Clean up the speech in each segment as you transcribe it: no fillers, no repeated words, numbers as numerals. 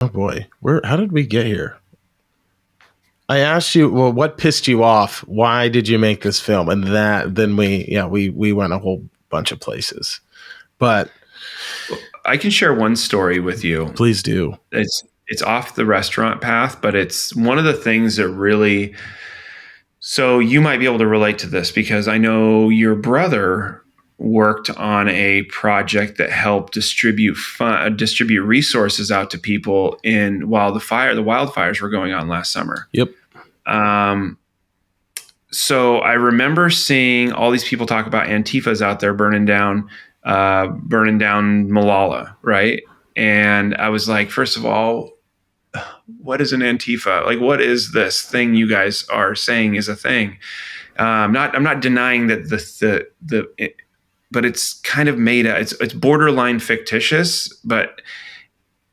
Oh boy, how did we get here? I asked you, well, what pissed you off? Why did you make this film? And then we went a whole bunch of places. But I can share one story with you. Please do. It's off the restaurant path, but it's one of the things that really. So you might be able to relate to this because I know your brother worked on a project that helped distribute resources out to people while the wildfires were going on last summer. Yep. So I remember seeing all these people talk about Antifas out there burning down Malala, right? And I was like, first of all, what is an Antifa? Like, what is this thing you guys are saying is a thing? I'm not denying that but it's kind of made it's borderline fictitious, but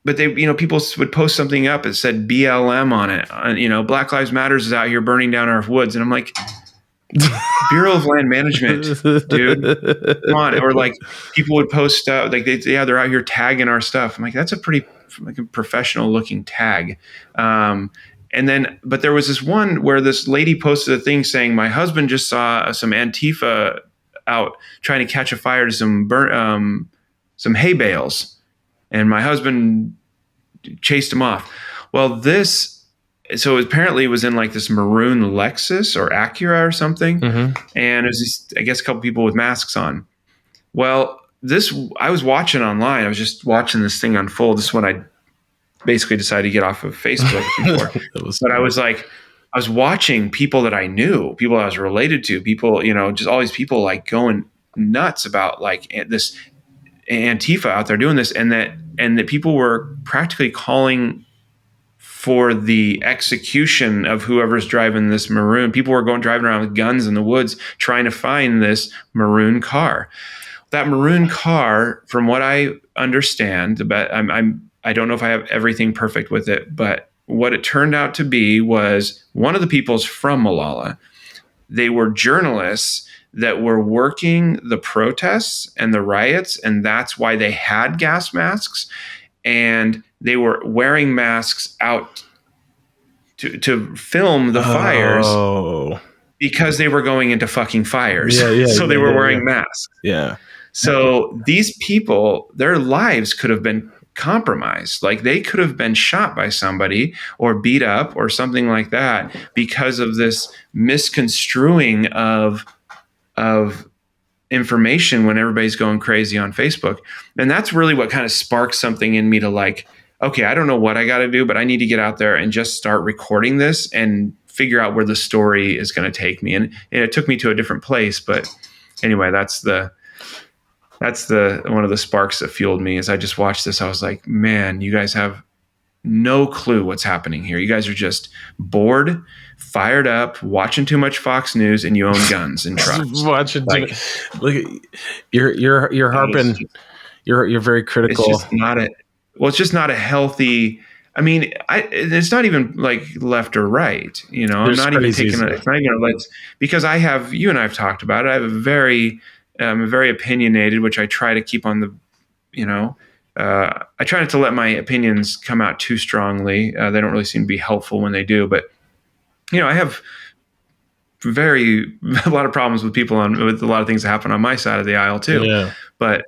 they, people would post something up that said BLM on it. Black Lives Matters is out here burning down our woods. And I'm like, Bureau of Land Management, dude, come on. Or like people would post like they're out here tagging our stuff. I'm like, that's a pretty like a professional looking tag. But there was this one where this lady posted a thing saying, my husband just saw some Antifa out trying to catch a fire to some hay bales, and my husband chased him off. Well, so apparently it was in like this maroon Lexus or Acura or something. Mm-hmm. And it was I guess a couple people with masks on. Well, I was watching online. I was just watching this thing unfold. This is when I basically decided to get off of Facebook before. I was watching people that I knew, people I was related to, people, just all these people like going nuts about like this Antifa out there doing this. And that people were practically calling for the execution of whoever's driving this maroon. People were driving around with guns in the woods trying to find this maroon car. That maroon car, from what I understand, but I don't know if I have everything perfect with it, but what it turned out to be was one of the people's from Malala. They were journalists that were working the protests and the riots, and that's why they had gas masks, and they were wearing masks out to film the fires because they were going into fucking fires. So they were wearing masks. Yeah. So these people, their lives could have been compromised. Like they could have been shot by somebody or beat up or something like that because of this misconstruing of information when everybody's going crazy on Facebook. And that's really what kind of sparked something in me to like, okay, I don't know what I got to do, but I need to get out there and just start recording this and figure out where the story is going to take me. And it took me to a different place. But anyway, that's one of the sparks that fueled me. As I just watched this, I was like, man, you guys have no clue what's happening here. You guys are just bored, fired up, watching too much Fox News, and you own guns and trucks. You're harping. You're very critical. It's just not a healthy. I mean, it's not even like left or right. I'm not even taking it. It's not even because you and I have talked about it. I have I'm very opinionated, which I try to keep on the, I try not to let my opinions come out too strongly. They don't really seem to be helpful when they do, but I have a lot of problems with people with a lot of things that happen on my side of the aisle too. Yeah. But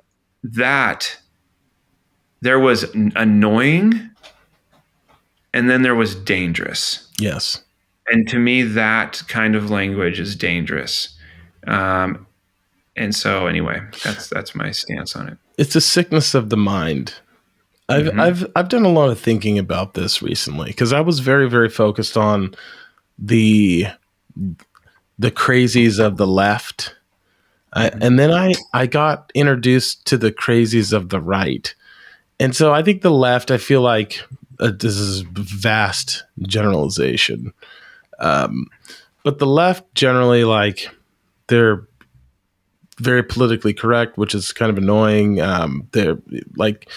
there was annoying, and then there was dangerous. Yes. And to me, that kind of language is dangerous. And so anyway, that's my stance on it. It's a sickness of the mind. I've done a lot of thinking about this recently because I was very, very focused on the crazies of the left. And then I got introduced to the crazies of the right. And so I think the left, I feel like this is vast generalization. But the left generally, like, they're very politically correct, which is kind of annoying. They're like,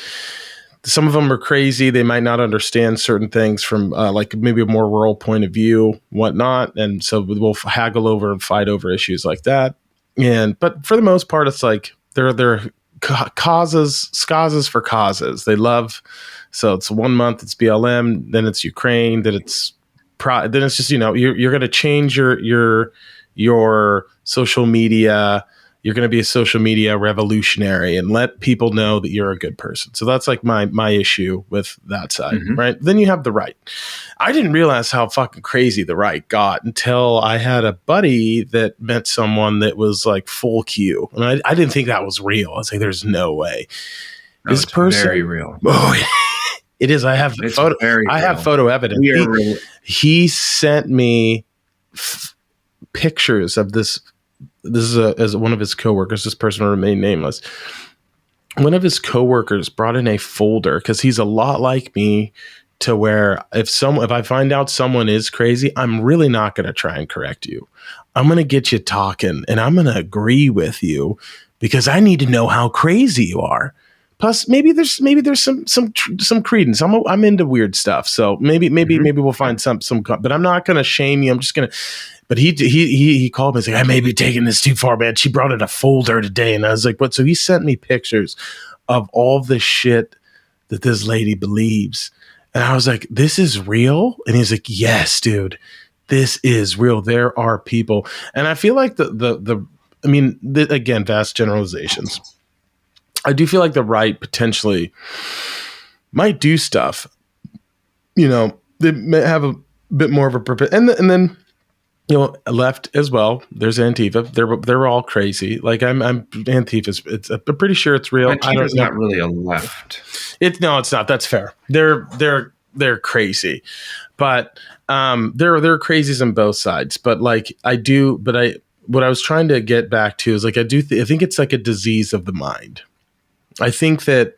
some of them are crazy. They might not understand certain things from like maybe a more rural point of view, whatnot. And so we'll haggle over and fight over issues like that. But for the most part, it's like they're causes for causes. They love So it's 1 month it's BLM, then it's Ukraine, then it's then it's just, you're going to change your social media. You're going to be a social media revolutionary and let people know that you're a good person. So that's like my issue with that side, right? Then you have the right. I didn't realize how fucking crazy the right got until I had a buddy that met someone that was like full Q. And I didn't think that was real. I was like, there's no way. This person, very real. Oh, it is. I have photo evidence. He sent me pictures of this. This is as one of his coworkers. This person will remain nameless. One of his coworkers brought in a folder because he's a lot like me, to where if I find out someone is crazy, I'm really not going to try and correct you. I'm going to get you talking, and I'm going to agree with you because I need to know how crazy you are. Plus, maybe there's some credence. I'm into weird stuff, so maybe we'll find some. But I'm not going to shame you. I'm just going to. But he called me and said, I may be taking this too far, man. She brought in a folder today. And I was like, what? So he sent me pictures of all the shit that this lady believes. And I was like, this is real? And he's like, yes, dude, this is real. There are people. And I feel like again, vast generalizations. I do feel like the right potentially might do stuff. They may have a bit more of a purpose. And then, left as well. There's Antifa. They're all crazy. Like I'm Antifa's. I'm pretty sure it's real. Antifa's not really a left. It's not. That's fair. They're crazy, but there are crazies on both sides. But what I was trying to get back to is like I think it's like a disease of the mind. I think that,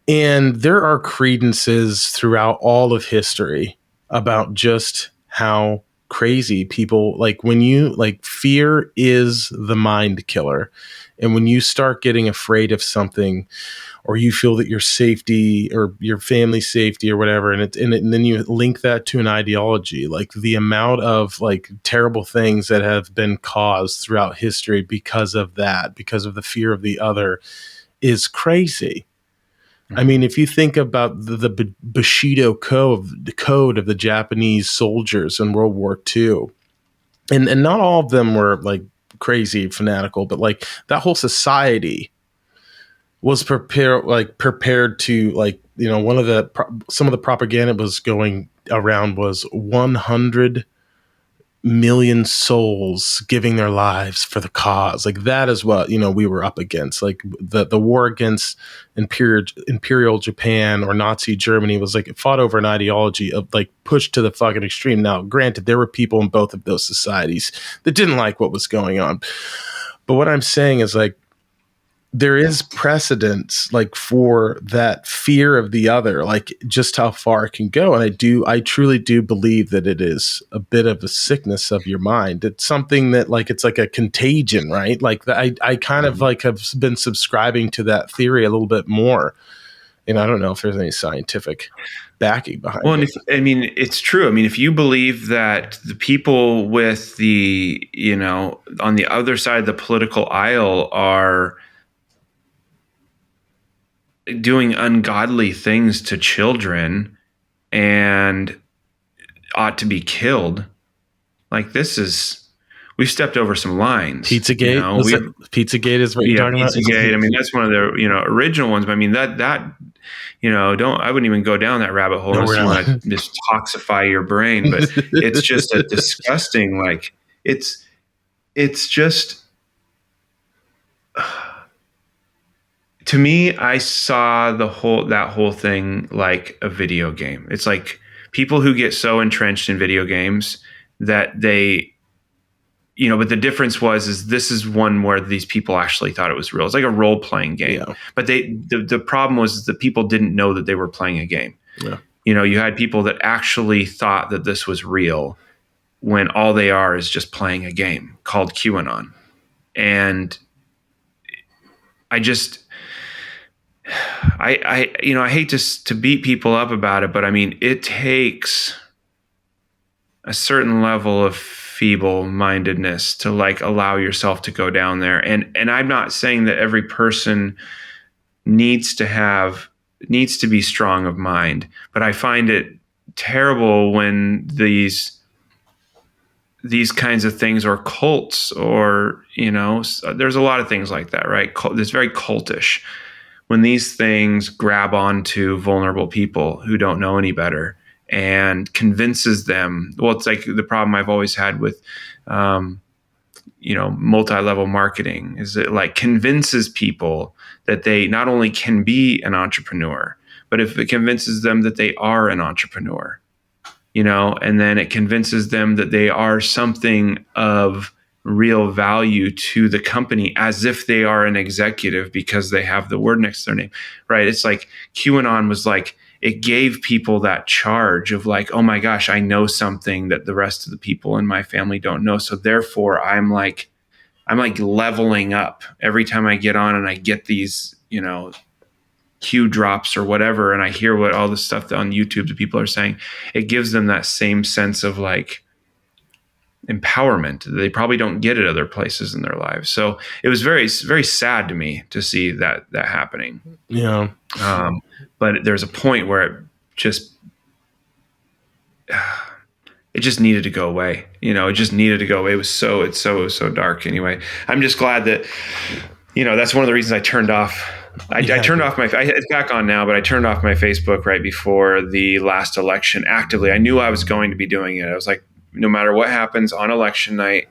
and there are credences throughout all of history about just how crazy people, like when you fear is the mind killer. And when you start getting afraid of something, or you feel that your safety or your family's safety or whatever, and then you link that to an ideology, like the amount of like terrible things that have been caused throughout history because of that, because of the fear of the other, is crazy. I mean, if you think about the Bushido code of the Japanese soldiers in World War II, and not all of them were like crazy fanatical, but like that whole society was prepared to some of the propaganda was going around was 100 million souls giving their lives for the cause. Like that is what we were up against. Like the war against imperial Japan or Nazi Germany was like it fought over an ideology of like pushed to the fucking extreme. Now, granted, there were people in both of those societies that didn't like what was going on, but what I'm saying is like there is precedence like for that fear of the other, like just how far it can go. And I truly do believe that it is a bit of a sickness of your mind. It's something that like, it's like a contagion, right? Like I kind of like have been subscribing to that theory a little bit more. And I don't know if there's any scientific backing behind it. It's true. I mean, if you believe that the people with the, on the other side of the political aisle are doing ungodly things to children and ought to be killed, like we've stepped over some lines. Pizzagate, Pizzagate is what you're talking about. Pizzagate. I mean, that's one of the original ones. But I mean that I wouldn't even go down that rabbit hole unless you want to just toxify your brain. But it's just a disgusting. Like it's just. To me, I saw that whole thing like a video game. It's like people who get so entrenched in video games that they, but the difference is this is one where these people actually thought it was real. It's like a role playing game, but the problem was that people didn't know that they were playing a game. Yeah. You had people that actually thought that this was real when all they are is just playing a game called QAnon. And I hate to beat people up about it, but I mean, it takes a certain level of feeble-mindedness to like allow yourself to go down there. And I'm not saying that every person needs to have needs to be strong of mind. But I find it terrible when these kinds of things, or cults, or, there's a lot of things like that, right? It's very cultish when these things grab onto vulnerable people who don't know any better and convinces them. Well, it's like the problem I've always had with, multi-level marketing is it like convinces people that they not only can be an entrepreneur, but if it convinces them that they are an entrepreneur, and then it convinces them that they are something of real value to the company, as if they are an executive because they have the word next to their name, right? It's like QAnon was like, it gave people that charge of like, oh my gosh, I know something that the rest of the people in my family don't know. So therefore I'm like leveling up every time I get on and I get these, Q drops or whatever, and I hear what all this stuff on YouTube that people are saying. It gives them that same sense of like empowerment that they probably don't get at other places in their lives. So it was very, very sad to me to see that happening. Yeah. But there's a point where it just needed to go away. It just needed to go away. It's so dark. Anyway, I'm just glad that, that's one of the reasons I turned off. I turned off it's back on now, but I turned off my Facebook right before the last election actively. I knew I was going to be doing it. I was like, no matter what happens on election night,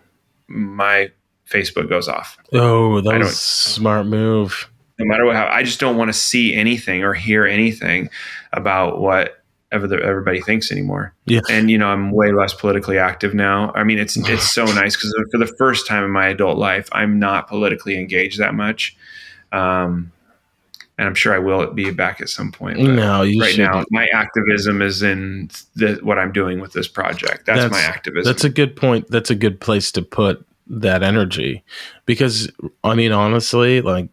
my Facebook goes off. Oh, that was a smart move. No matter what happens, I just don't want to see anything or hear anything about what everybody thinks anymore. Yeah. And, I'm way less politically active now. I mean, it's so nice because for the first time in my adult life, I'm not politically engaged that much. And I'm sure I will be back at some point. But no, now, my activism is in what I'm doing with this project. That's my activism. That's a good point. That's a good place to put that energy, because I mean, honestly, like,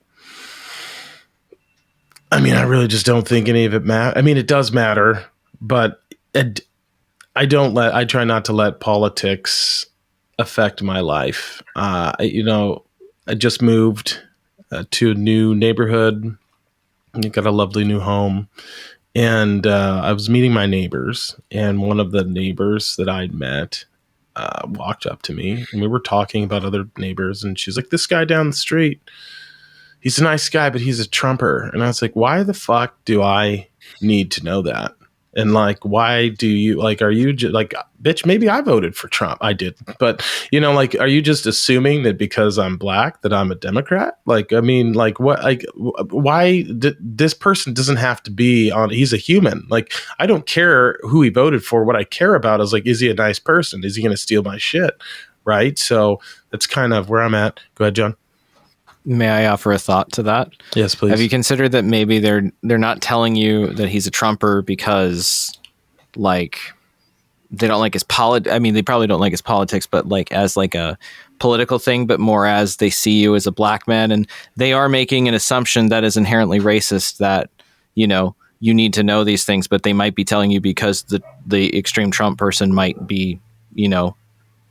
I really just don't think any of it matters. I mean, it does matter, but I try not to let politics affect my life. I just moved to a new neighborhood. I got a lovely new home, and I was meeting my neighbors, and one of the neighbors that I'd met walked up to me, and we were talking about other neighbors, and she's like, this guy down the street, he's a nice guy, but he's a Trumper. And I was like, why the fuck do I need to know that? And like, why do you like, are you like, bitch, maybe I voted for Trump. I did. But, like, are you just assuming that because I'm black that I'm a Democrat? Like, I mean, like, what, like, why this person doesn't have to be on, he's a human. Like, I don't care who he voted for. What I care about is like, is he a nice person? Is he going to steal my shit? Right. So that's kind of where I'm at. Go ahead, John. May I offer a thought to that? Yes, please. Have you considered that maybe they're not telling you that he's a Trumper because, like, they don't like his I mean, they probably don't like his politics, but like as like a political thing, but more as they see you as a black man, and they are making an assumption that is inherently racist, that you need to know these things, but they might be telling you because the extreme Trump person might be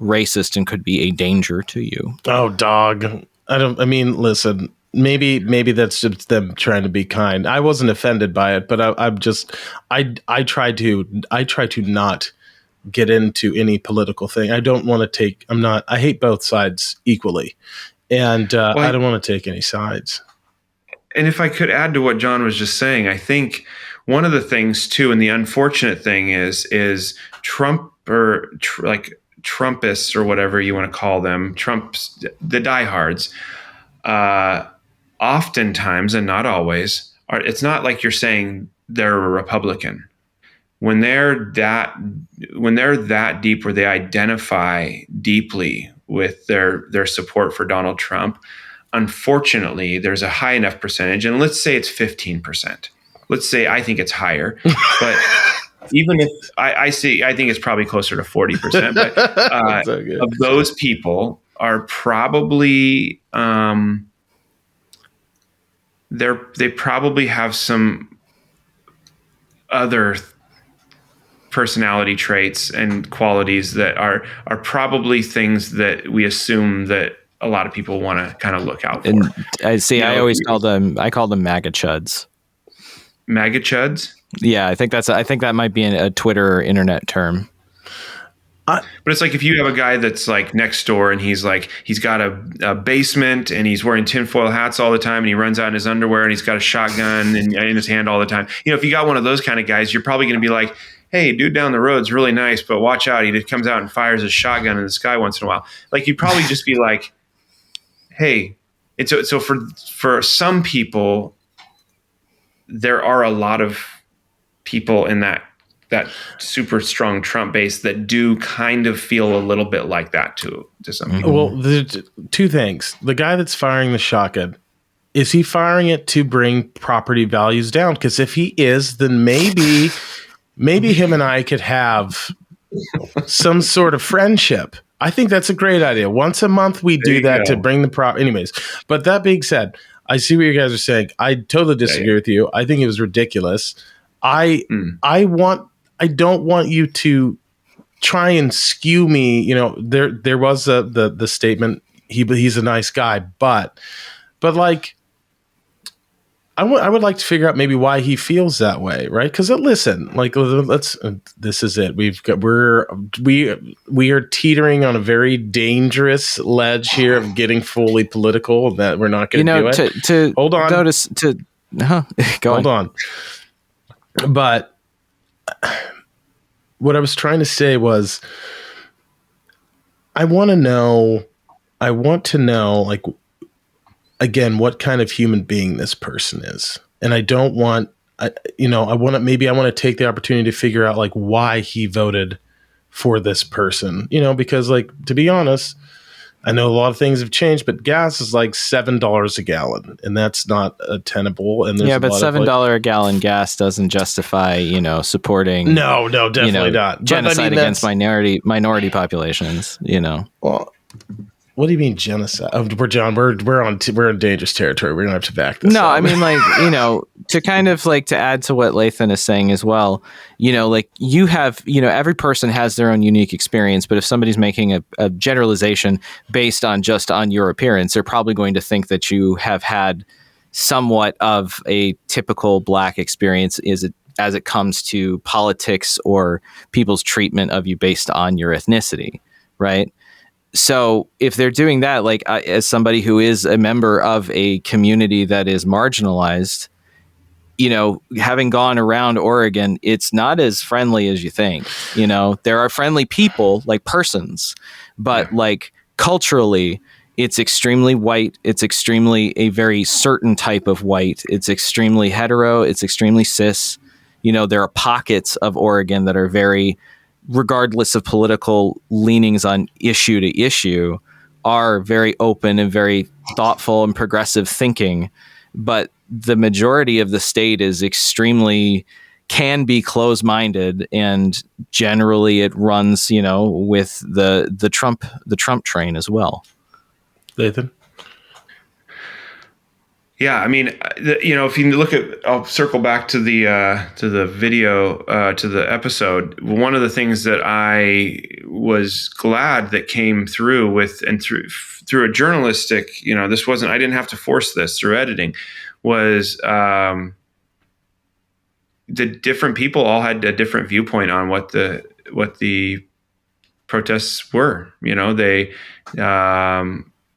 racist and could be a danger to you. Oh, dog. Listen, maybe that's just them trying to be kind. I wasn't offended by it, but I try to not get into any political thing. I don't want to I hate both sides equally. And I don't want to take any sides. And if I could add to what John was just saying, I think one of the things too, and the unfortunate thing is Trump like Trumpists or whatever you want to call them, the diehards, oftentimes and not always, it's not like you're saying they're a Republican. When they're that deep, where they identify deeply with their support for Donald Trump, unfortunately, there's a high enough percentage, and let's say it's 15%. Let's say I think it's higher, but even if I think it's probably closer to 40%, but of those people are probably they probably have some other personality traits and qualities that are probably things that we assume that a lot of people want to kind of look out for. And I always call them MAGA chuds. MAGA chuds. Yeah, I think that might be a Twitter or internet term. But it's like if you have a guy that's like next door and he's got a basement and he's wearing tinfoil hats all the time and he runs out in his underwear and he's got a shotgun in his hand all the time. If you got one of those kind of guys, you're probably going to be like, hey, dude down the road's really nice, but watch out. He just comes out and fires his shotgun in the sky once in a while. Like you'd probably just be like, hey. And so for some people, there are a lot of people in that super strong Trump base that do kind of feel a little bit like that to some people. Well, there's two things. The guy that's firing the shotgun, is he firing it to bring property values down? Because if he is, then maybe him and I could have some sort of friendship. I think that's a great idea. Once a month, we do that to bring the prop. Anyways, but that being said, I see what you guys are saying. I totally disagree with you. I think it was ridiculous. I don't want you to try and skew me. There was the statement. He's a nice guy, but like, I would like to figure out maybe why he feels that way, right? Because listen, like this is it. We are teetering on a very dangerous ledge here of getting fully political. That we're not going to do it. To hold on. Go hold on. But what I was trying to say was, I want to know, like, again, what kind of human being this person is. And I don't want, I want to take the opportunity to figure out like why he voted for this person, because like, to be honest, I know a lot of things have changed, but gas is like $7 a gallon, and that's not tenable. And but $7 a gallon gas doesn't justify, supporting. No, definitely not. Genocide against minority populations. Well, what do you mean genocide? We're in dangerous territory. We're gonna have to back this. No, up. I mean, like, to kind of like to add to what Lathen is saying as well. Like you have, every person has their own unique experience. But if somebody's making a generalization based on just on your appearance, they're probably going to think that you have had somewhat of a typical Black experience. As it comes to politics or people's treatment of you based on your ethnicity, right? So if they're doing that, like as somebody who is a member of a community that is marginalized, having gone around Oregon, it's not as friendly as you think. There are friendly people, like persons, but like culturally, it's extremely white. It's extremely a very certain type of white. It's extremely hetero. It's extremely cis. There are pockets of Oregon that are very, regardless of political leanings on issue to issue, are very open and very thoughtful and progressive thinking. But the majority of the state is can be closed-minded, and generally it runs, with the Trump train as well. Lathen? Yeah, I mean, if you look at, I'll circle back to the video, to the episode. One of the things that I was glad that came through through a journalistic, this wasn't, I didn't have to force this through editing, was the different people all had a different viewpoint on what the protests were. They.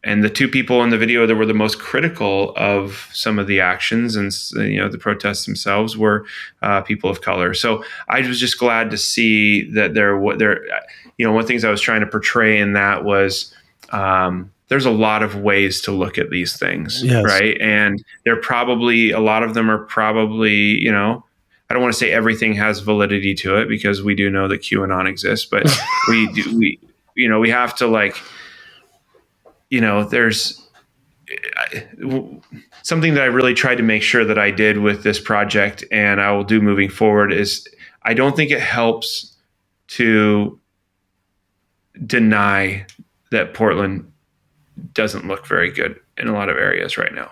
And the two people in the video that were the most critical of some of the actions and the protests themselves were people of color. So I was just glad to see that one of the things I was trying to portray in that was there's a lot of ways to look at these things, yes. Right? And a lot of them are probably, I don't want to say everything has validity to it, because we do know that QAnon exists, but we have to like. There's something that I really tried to make sure that I did with this project, and I will do moving forward, is I don't think it helps to deny that Portland doesn't look very good in a lot of areas right now.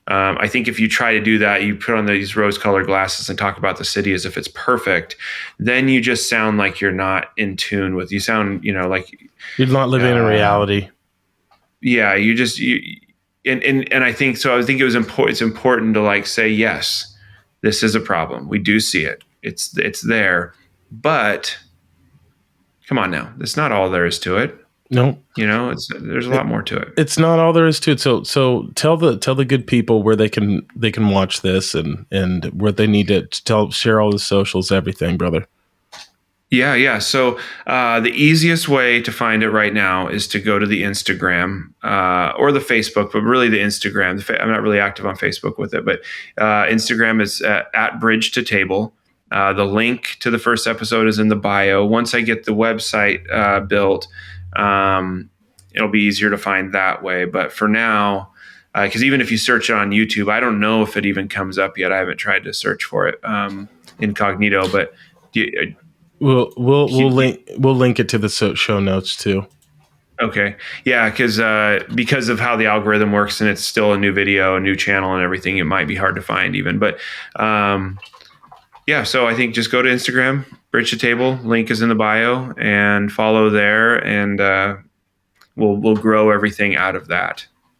I think if you try to do that, you put on these rose-colored glasses and talk about the city as if it's perfect, then you just sound like you're not in tune with. You sound, like you're not living in reality. Yeah, and I think so. I think it was important. It's important to like say, yes, this is a problem. We do see it. It's there, but come on now. That's not all there is to it. No, there's a lot more to it. It's not all there is to it. So tell the good people where they can watch this and where they need to share all the socials, everything, brother. Yeah. So the easiest way to find it right now is to go to the Instagram or the Facebook, but really the Instagram. I'm not really active on Facebook with it, but Instagram is at Bridge to Table. The link to the first episode is in the bio. Once I get the website built, it'll be easier to find that way. But for now, because even if you search it on YouTube, I don't know if it even comes up yet. I haven't tried to search for it incognito, but we'll link it to the show notes too. Okay. Yeah, because of how the algorithm works, and it's still a new video, a new channel, and everything, it might be hard to find even. But so I think just go to Instagram, Bridge to Table. Link is in the bio, and follow there, and we'll grow everything out of that.